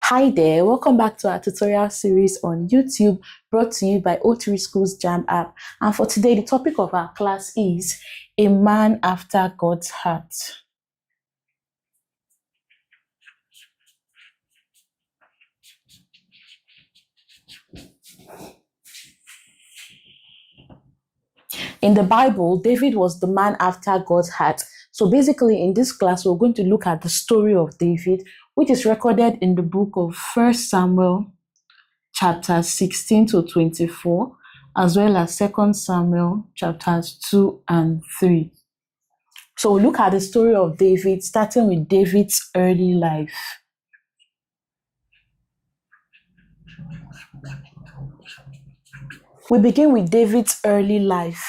Hi there, welcome back to our tutorial series on YouTube brought to you by O3 School's JAMB app. And for today, the topic of our class is a man after God's heart. In the Bible, David was the man after God's heart. So basically, in this class, we're going to look at the story of David, which is recorded in the book of 1 Samuel, chapters 16 to 24, as well as 2 Samuel, chapters 2 and 3. So we look at the story of David, starting with David's early life. We begin with David's early life.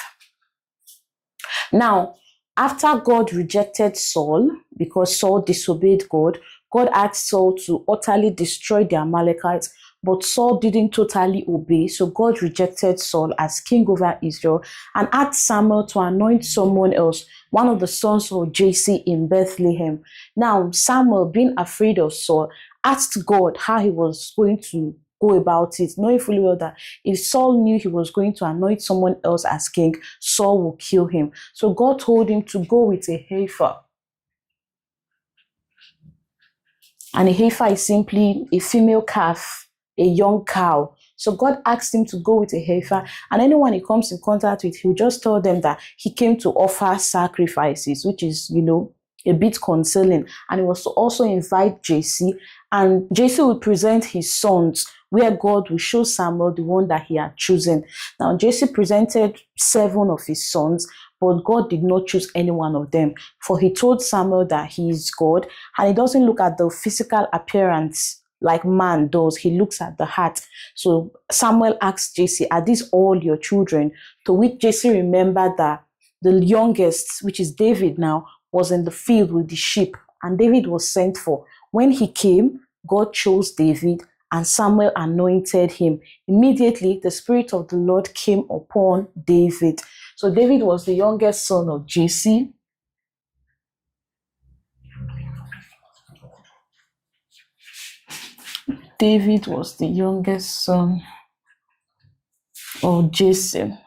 Now, after God rejected Saul, because Saul disobeyed God, God asked Saul to utterly destroy the Amalekites, but Saul didn't totally obey, so God rejected Saul as king over Israel and asked Samuel to anoint someone else, one of the sons of Jesse in Bethlehem. Now, Samuel, being afraid of Saul, asked God how he was going to go about it, knowing fully well that if Saul knew he was going to anoint someone else as king, Saul will kill him. So God told him to go with a heifer. And a heifer is simply a female calf, a young cow. So God asked him to go with a heifer, and anyone he comes in contact with, he'll just tell them that he came to offer sacrifices, which is, a bit concerning. And he was to also invite Jesse, and Jesse will present his sons, where God will show Samuel the one that he had chosen. Now, Jesse presented 7 of his sons, but God did not choose any one of them, for he told Samuel that he is God, and he doesn't look at the physical appearance like man does. He looks at the heart. So Samuel asked Jesse, "Are these all your children?" To which Jesse remembered that the youngest, which is David now, was in the field with the sheep, and David was sent for. When he came, God chose David, and Samuel anointed him. Immediately, the Spirit of the Lord came upon David. So David was the youngest son of Jesse. David was the youngest son of Jesse.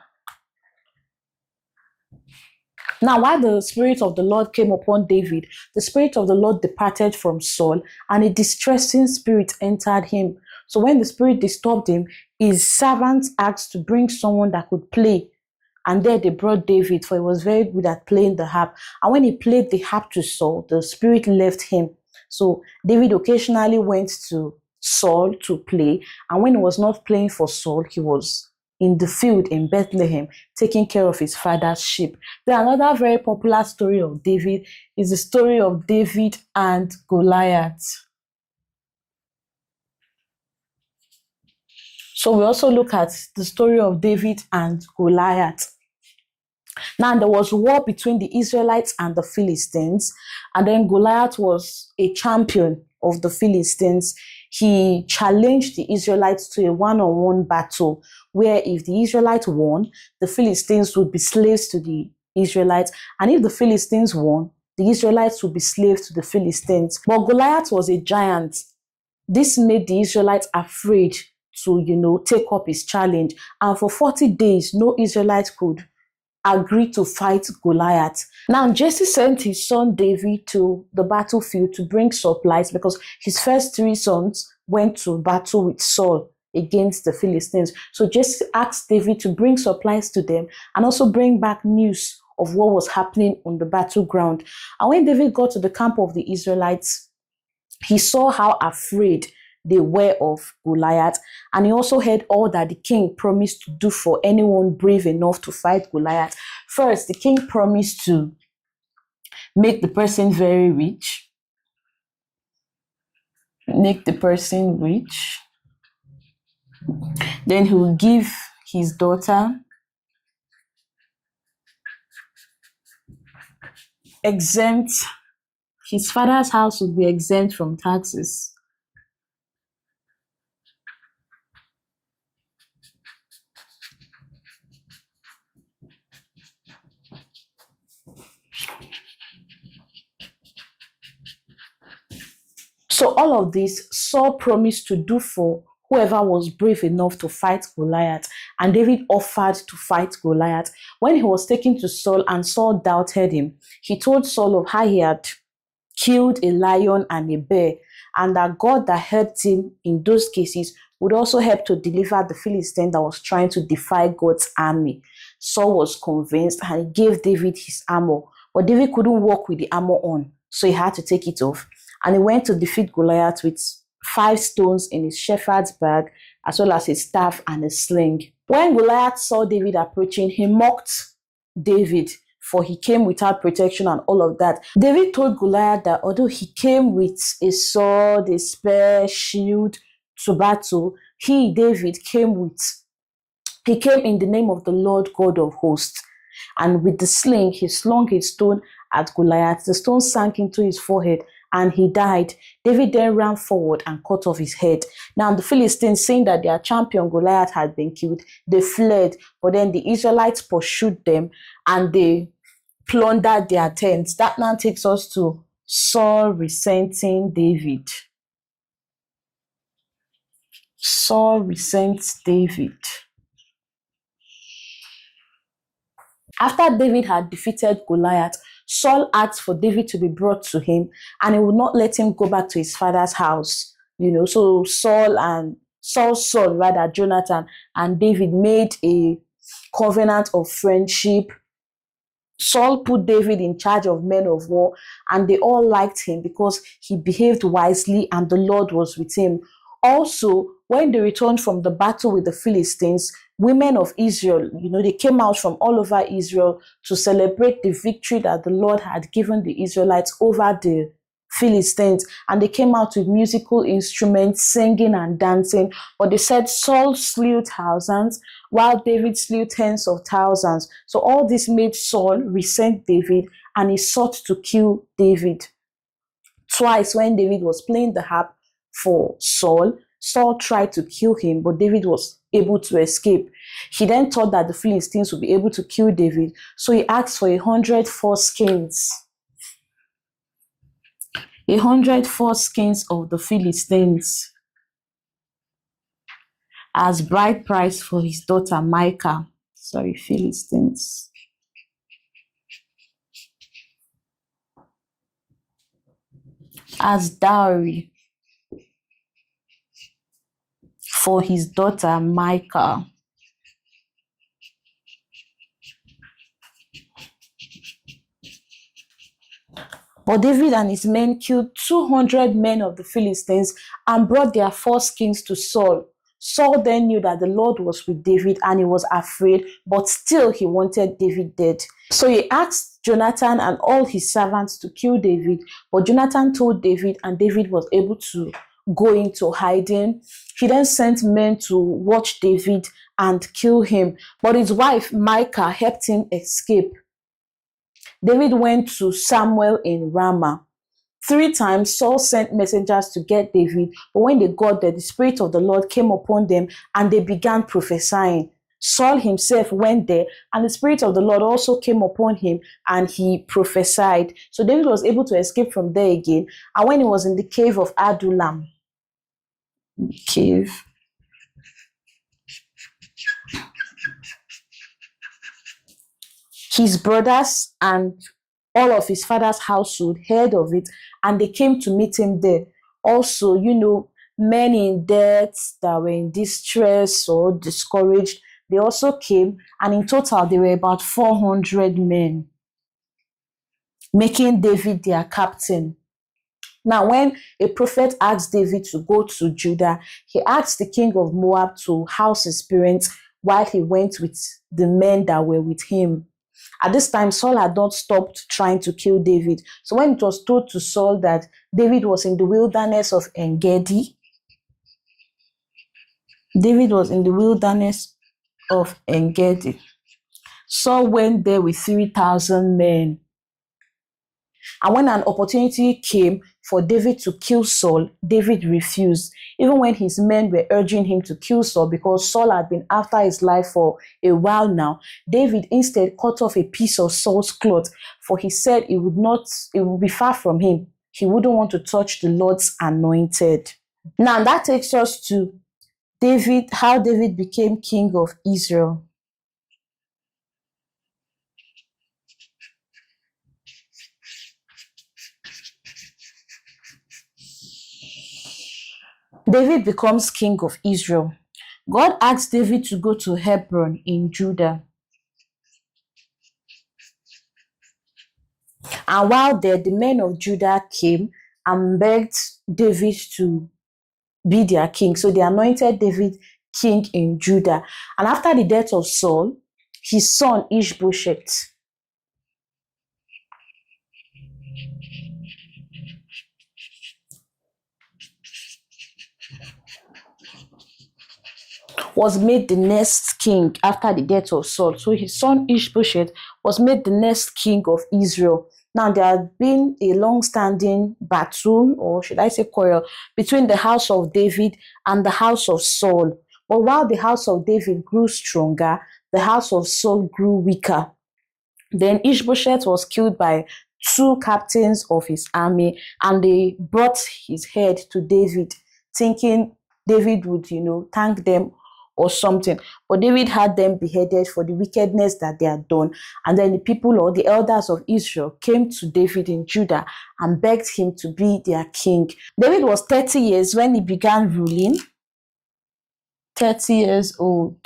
Now, while the Spirit of the Lord came upon David, the Spirit of the Lord departed from Saul, and a distressing spirit entered him. So when the spirit disturbed him, his servants asked to bring someone that could play. And there they brought David, for he was very good at playing the harp. And when he played the harp to Saul, the spirit left him. So David occasionally went to Saul to play. And when he was not playing for Saul, he was in the field in Bethlehem, taking care of his father's sheep. Then another very popular story of David is the story of David and Goliath. So we also look at the story of David and Goliath. Now, there was war between the Israelites and the Philistines, and then Goliath was a champion of the Philistines. He challenged the Israelites to a one-on-one battle, where if the Israelites won, the Philistines would be slaves to the Israelites, and if the Philistines won, the Israelites would be slaves to the Philistines. But Goliath was a giant. This made the Israelites afraid to, take up his challenge, and for 40 days, no Israelite could agree to fight Goliath. Now, Jesse sent his son David to the battlefield to bring supplies, because his first 3 sons went to battle with Saul against the Philistines. So Jesse asked David to bring supplies to them and also bring back news of what was happening on the battleground. And when David got to the camp of the Israelites, he saw how afraid they were of Goliath, and he also heard all that the king promised to do for anyone brave enough to fight Goliath. First, the king promised to make the person very rich. Make the person rich. Then he will give his daughter. Exempt. His father's house would be exempt from taxes. So all of this, Saul promised to do for whoever was brave enough to fight Goliath. And David offered to fight Goliath. When he was taken to Saul and Saul doubted him, he told Saul of how he had killed a lion and a bear, and that God that helped him in those cases would also help to deliver the Philistine that was trying to defy God's army. Saul was convinced and he gave David his armor, but David couldn't walk with the armor on, so he had to take it off. And he went to defeat Goliath with 5 stones in his shepherd's bag, as well as his staff and a sling. When Goliath saw David approaching, he mocked David, for he came without protection and all of that. David told Goliath that although he came with a sword, a spear, shield to battle, David, came in the name of the Lord God of hosts. And with the sling, he slung a stone at Goliath. The stone sank into his forehead and he died. David then ran forward and cut off his head. Now the Philistines, saying that their champion Goliath had been killed, they fled. But then the Israelites pursued them and they plundered their tents. That now takes us to Saul resenting David. Saul resents David. After David had defeated Goliath, Saul asked for David to be brought to him, and he would not let him go back to his father's house. So Saul's son, Jonathan, and David made a covenant of friendship. Saul put David in charge of men of war, and they all liked him because he behaved wisely and the Lord was with him. Also, when they returned from the battle with the Philistines, women of Israel, they came out from all over Israel to celebrate the victory that the Lord had given the Israelites over the Philistines. And they came out with musical instruments, singing and dancing. But they said Saul slew thousands, while David slew tens of thousands. So all this made Saul resent David, and he sought to kill David. Twice when David was playing the harp for Saul, Saul tried to kill him, but David was able to escape. He then thought that the Philistines would be able to kill David, so he asked for 100 foreskins. 100 foreskins of the Philistines as bride price for his daughter Micah. Philistines. As dowry for his daughter Micah. But David and his men killed 200 men of the Philistines and brought their foreskins to Saul. Saul then knew that the Lord was with David and he was afraid, but still he wanted David dead. So he asked Jonathan and all his servants to kill David, but Jonathan told David, and David was able to go into hiding. He then sent men to watch David and kill him, but his wife Micah helped him escape. David went to Samuel in Ramah. 3 times Saul sent messengers to get David, but when they got there, the Spirit of the Lord came upon them and they began prophesying. Saul himself went there, and the Spirit of the Lord also came upon him and he prophesied. So David was able to escape from there again. And when he was in the cave of Adullam, his brothers and all of his father's household heard of it, and they came to meet him there. Also, men in debt that were in distress or discouraged, they also came, and in total there were about 400 men, making David their captain. Now, when a prophet asked David to go to Judah, he asked the king of Moab to house his parents while he went with the men that were with him. At this time, Saul had not stopped trying to kill David. So when it was told to Saul that David was in the wilderness of En-Gedi, Saul went there with 3,000 men. And when an opportunity came for David to kill Saul, David refused, even when his men were urging him to kill Saul because Saul had been after his life for a while now. David instead cut off a piece of Saul's cloth, for he said it would be far from him he wouldn't want to touch the Lord's anointed. Now that takes us to David, how David became king of Israel. David becomes king of Israel. God asked David to go to Hebron in Judah. And while there, the men of Judah came and begged David to be their king. So they anointed David king in Judah. And after the death of Saul, his son Ishbosheth was made the next king after the death of Saul. So his son Ishbosheth was made the next king of Israel. Now, there had been a long-standing battle, or should I say quarrel, between the house of David and the house of Saul. But while the house of David grew stronger, the house of Saul grew weaker. Then Ishbosheth was killed by 2 captains of his army, and they brought his head to David, thinking David would, thank them or something. But David had them beheaded for the wickedness that they had done. And then the people, or the elders of Israel, came to David in Judah and begged him to be their king. David was 30 years when he began ruling. 30 years old.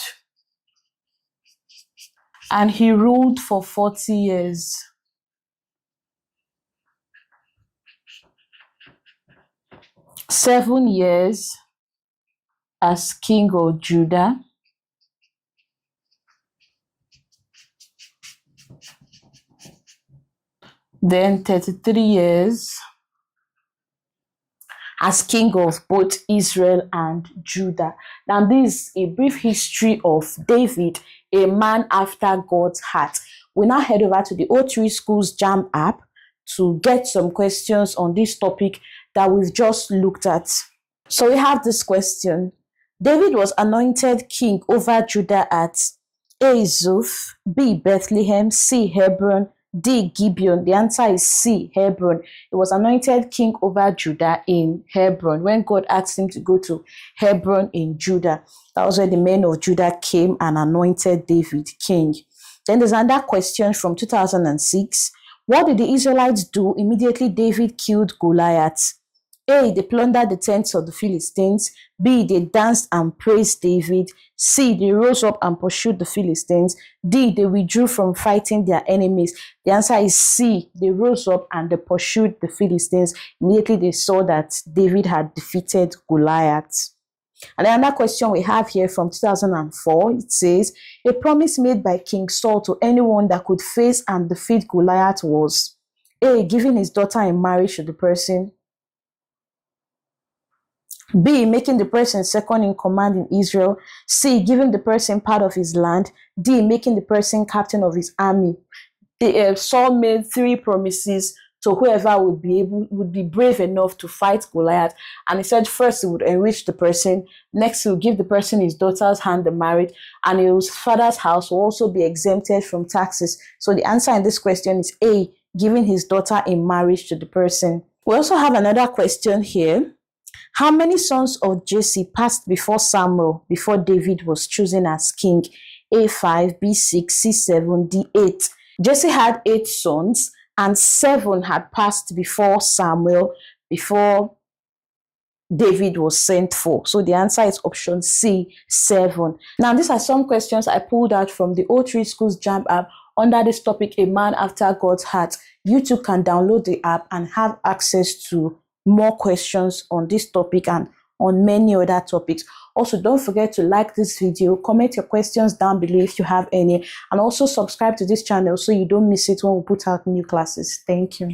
And he ruled for 40 years. Seven years as king of Judah. Then 33 years as king of both Israel and Judah. Now, this is a brief history of David, a man after God's heart. We now head over to the O3 Schools JAMB app to get some questions on this topic that we've just looked at. So we have this question. David was anointed king over Judah at A, Zuph, B, Bethlehem, C, Hebron, D, Gibeon. The answer is C, Hebron. He was anointed king over Judah in Hebron when God asked him to go to Hebron in Judah. That was where the men of Judah came and anointed David king. Then there's another question from 2006. What did the Israelites do immediately David killed Goliath? A, they plundered the tents of the Philistines. B, they danced and praised David. C, they rose up and pursued the Philistines. D, they withdrew from fighting their enemies. The answer is C, they rose up and they pursued the Philistines. Immediately they saw that David had defeated Goliath. And another question we have here from 2004, it says, a promise made by King Saul to anyone that could face and defeat Goliath was A, giving his daughter in marriage to the person. B, making the person second in command in Israel. C, giving the person part of his land. D, making the person captain of his army. Saul made 3 promises to whoever would be brave enough to fight Goliath. And he said first he would enrich the person, next he would give the person his daughter's hand in marriage, and his father's house will also be exempted from taxes. So the answer in this question is A, giving his daughter in marriage to the person. We also have another question here. How many sons of Jesse passed before Samuel before David was chosen as king? A5, B6, C7, D8. Jesse had 8 sons and 7 had passed before Samuel before David was sent for. So the answer is option C, 7. Now, these are some questions I pulled out from the O3 Schools JAMB app under this topic, A Man After God's Heart. You too can download the app and have access to more questions on this topic and on many other topics. Also, don't forget to like this video, comment your questions down below if you have any, and also subscribe to this channel so you don't miss it when we put out new classes. Thank you.